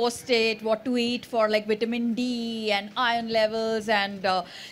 post it, what to eat for like vitamin D and iron levels and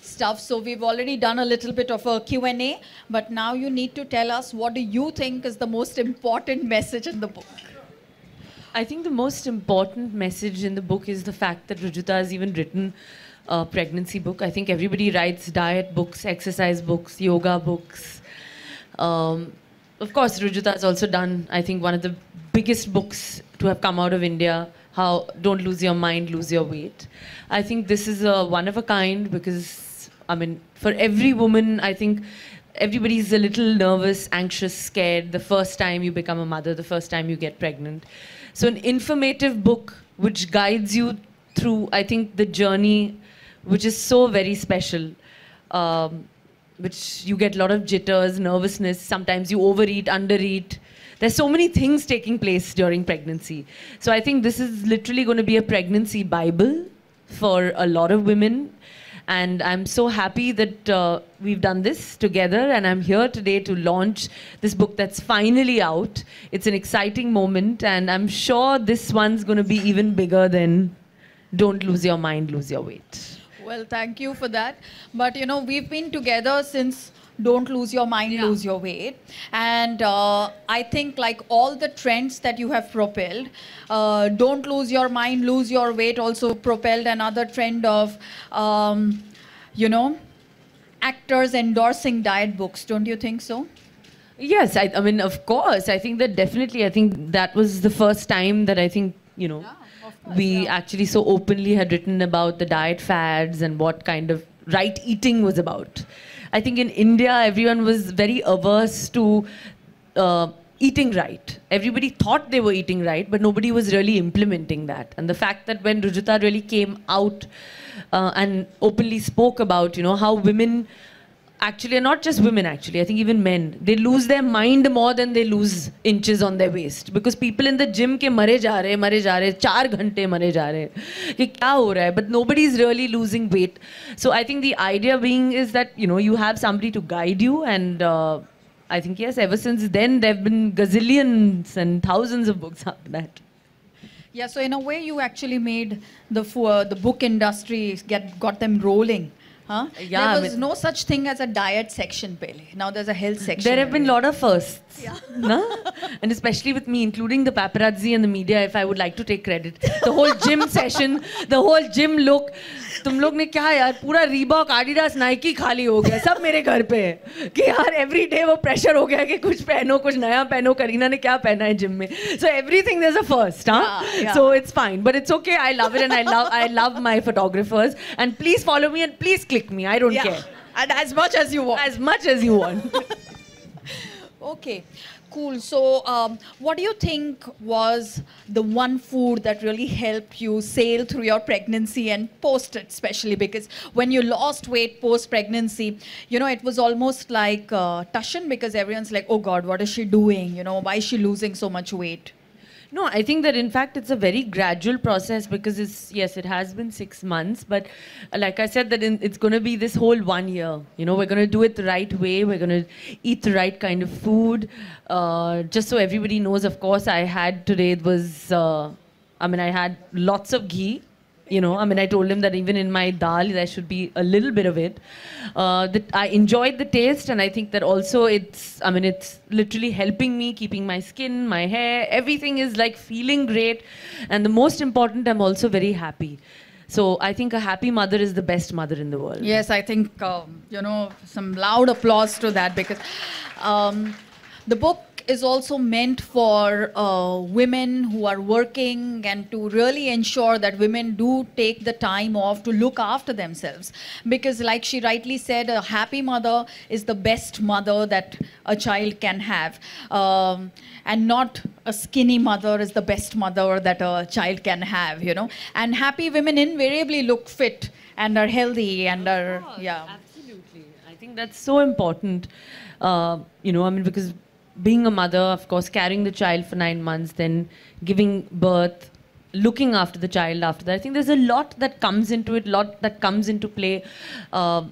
stuff. So we've already done a little bit of a Q&A, but now you need to tell us, what do you think is the most important message in the book? I think the most important message in the book is the fact that Rujita has even written a pregnancy book. I think everybody writes diet books, exercise books, yoga books. Of course, Rujita has also done, I think, one of the biggest books to have come out of India, How Don't Lose Your Mind, Lose Your Weight. I think this is a one of a kind because, I mean, for every woman, I think everybody's a little nervous, anxious, scared the first time you become a mother, the first time you get pregnant. So an informative book which guides you through, I think, the journey, which is so very special. Which you get a lot of jitters, nervousness, sometimes you overeat, undereat. There's so many things taking place during pregnancy. So I think this is literally going to be a pregnancy Bible for a lot of women. And I'm so happy that we've done this together, and I'm here today to launch this book that's finally out. It's an exciting moment, and I'm sure this one's going to be even bigger than Don't Lose Your Mind, Lose Your Weight. Well, thank you for that. But, you know, we've been together since Don't Lose Your Mind, Lose Your Weight. And I think like all the trends that you have propelled, Don't Lose Your Mind, Lose Your Weight also propelled another trend of, you know, actors endorsing diet books. Don't you think so? Yes, I mean, of course. I think that definitely, I think that was the first time that I think, you know, we actually so openly had written about the diet fads and what kind of right eating was about. I think in India, everyone was very averse to eating right. Everybody thought they were eating right, but nobody was really implementing that. And the fact that when Rujita really came out and openly spoke about, you know, how women actually, not just women actually, I think even men, they lose their mind more than they lose inches on their waist. Because people in the gym ke mare ja rahe, 4 ghante mare ja rahe, कि क्या हो रहा है? But nobody's really losing weight. So I think the idea being is that, you know, you have somebody to guide you, and I think, yes, ever since then, there have been gazillions and thousands of books after that. Yeah, so in a way, you actually made the book industry, got them rolling. Huh? Yeah, there was no such thing as a diet section, Pele. Now there's a health section. There have been a lot of firsts. Yeah. No? And especially with me, including the paparazzi and the media, if I would like to take credit. The whole gym session, the whole gym look. तुम लोग ने क्या यार पूरा Reebok Adidas Nike खाली हो गया सब मेरे घर पे है कि यार एवरी डे वो प्रेशर हो गया कि कुछ पहनो कुछ नया पहनो करीना ने क्या पहना है जिम में so everything there is a first हाँ so it's fine but it's okay I love it and I love my photographers and please follow me and please click me. I don't care. And as much as you want. As much as you want. Okay, cool. So, what do you think was the one food that really helped you sail through your pregnancy and post it, especially because when you lost weight post-pregnancy, you know, it was almost like Tushan because everyone's like, oh God, what is she doing? You know, why is she losing so much weight? No, I think that in fact it's a very gradual process because yes, it has been 6 months, but like I said that it's going to be this whole 1 year. You know, we're going to do it the right way. We're going to eat the right kind of food. Just so everybody knows, of course, I had today, I had lots of ghee. You know, I mean, I told him that even in my dal, there should be a little bit of it. That I enjoyed the taste, and I think that also it's literally helping me, keeping my skin, my hair, everything is like feeling great. And the most important, I'm also very happy. So I think a happy mother is the best mother in the world. Yes, I think, you know, some loud applause to that because the book is also meant for women who are working and to really ensure that women do take the time off to look after themselves. Because like she rightly said, a happy mother is the best mother that a child can have. And not a skinny mother is the best mother that a child can have, you know. And happy women invariably look fit and are healthy and are, yeah. Absolutely. I think that's so important, you know, I mean, because being a mother, of course, carrying the child for 9 months, then giving birth, looking after the child after that. I think there's a lot that comes into it, lot that comes into play,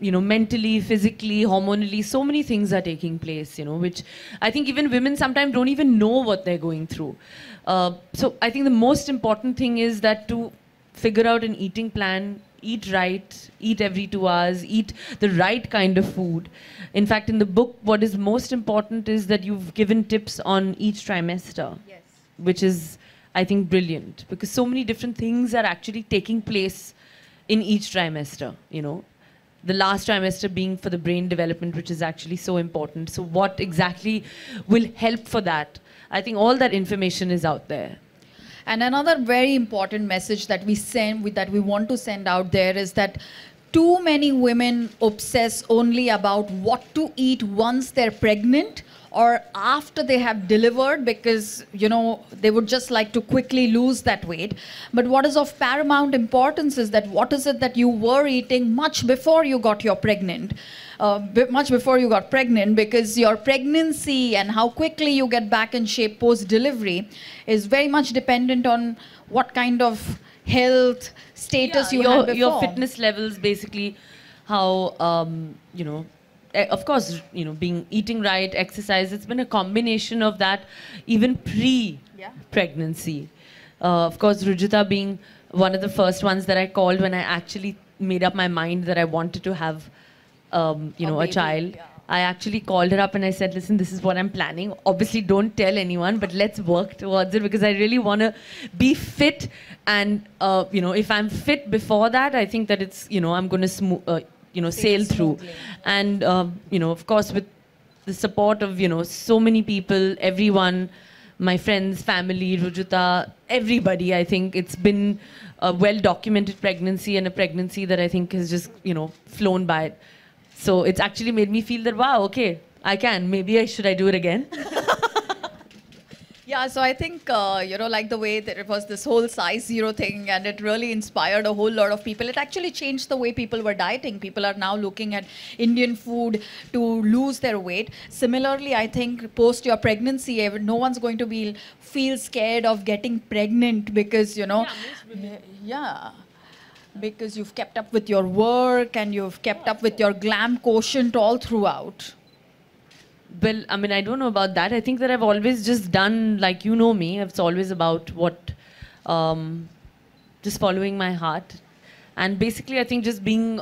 mentally, physically, hormonally. So many things are taking place, which I think even women sometimes don't even know what they're going through. So I think the most important thing is that to figure out an eating plan, eat right, eat every 2 hours, eat the right kind of food. In fact, in the book, what is most important is that you've given tips on each trimester, Yes. which is, I think, brilliant, because so many different things are actually taking place in each trimester, The last trimester being for the brain development, which is actually so important. So what exactly will help for that? I think all that information is out there. And another very important message that we want to send out there is that too many women obsess only about what to eat once they're pregnant or after they have delivered, because they would just like to quickly lose that weight. But what is of paramount importance is that what is it that you were eating much before you got pregnant, because your pregnancy and how quickly you get back in shape post delivery is very much dependent on what kind of health status you had before. Your fitness levels, basically, how of course, eating right, exercise. It's been a combination of that, even pre-pregnancy. Of course, Rujita being one of the first ones that I called when I actually made up my mind that I wanted to have, a child. Yeah. I actually called her up and I said, listen, this is what I'm planning. Obviously, don't tell anyone, but let's work towards it, because I really want to be fit. And, if I'm fit before that, I think that it's, I'm going to sail through. And, of course, with the support of, so many people, everyone, my friends, family, Rujita, everybody, I think it's been a well-documented pregnancy, and a pregnancy that I think has just, flown by. So it's actually made me feel that, wow, okay, I can. Maybe should I do it again? Yeah, so I think, like the way that it was this whole size zero thing, and it really inspired a whole lot of people. It actually changed the way people were dieting. People are now looking at Indian food to lose their weight. Similarly, I think post your pregnancy, no one's going to feel scared of getting pregnant because, because you've kept up with your work and you've kept up with your glam quotient all throughout. Well, I don't know about that. I think that I've always just done, like me, it's always about what, just following my heart. And basically, I think just being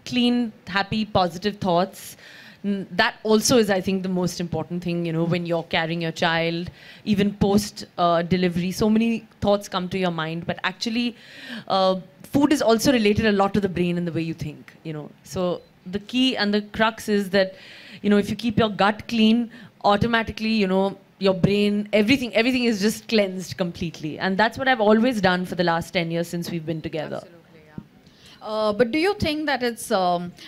clean, happy, positive thoughts. That also is, I think, the most important thing, when you're carrying your child, even post-delivery. So many thoughts come to your mind. But actually, food is also related a lot to the brain and the way you think, So the key and the crux is that, if you keep your gut clean, automatically, your brain, everything is just cleansed completely. And that's what I've always done for the last 10 years since we've been together. Absolutely, yeah. But do you think that it's,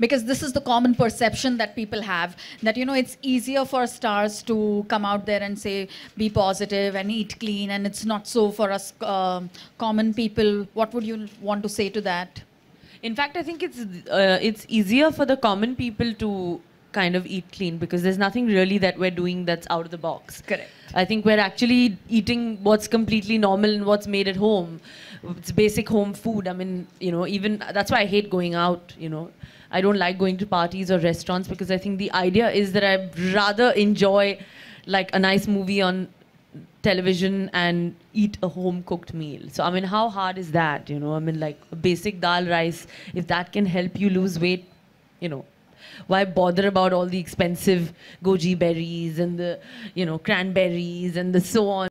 because this is the common perception that people have, that, it's easier for stars to come out there and say, be positive and eat clean, and it's not so for us common people. What would you want to say to that? In fact, I think it's easier for the common people to kind of eat clean, because there's nothing really that we're doing that's out of the box. Correct. I think we're actually eating what's completely normal and what's made at home. It's basic home food. Even that's why I hate going out, I don't like going to parties or restaurants, because I think the idea is that I'd rather enjoy like a nice movie on television and eat a home cooked meal. So how hard is that? Like a basic dal rice, if that can help you lose weight, why bother about all the expensive goji berries and the cranberries and the so on.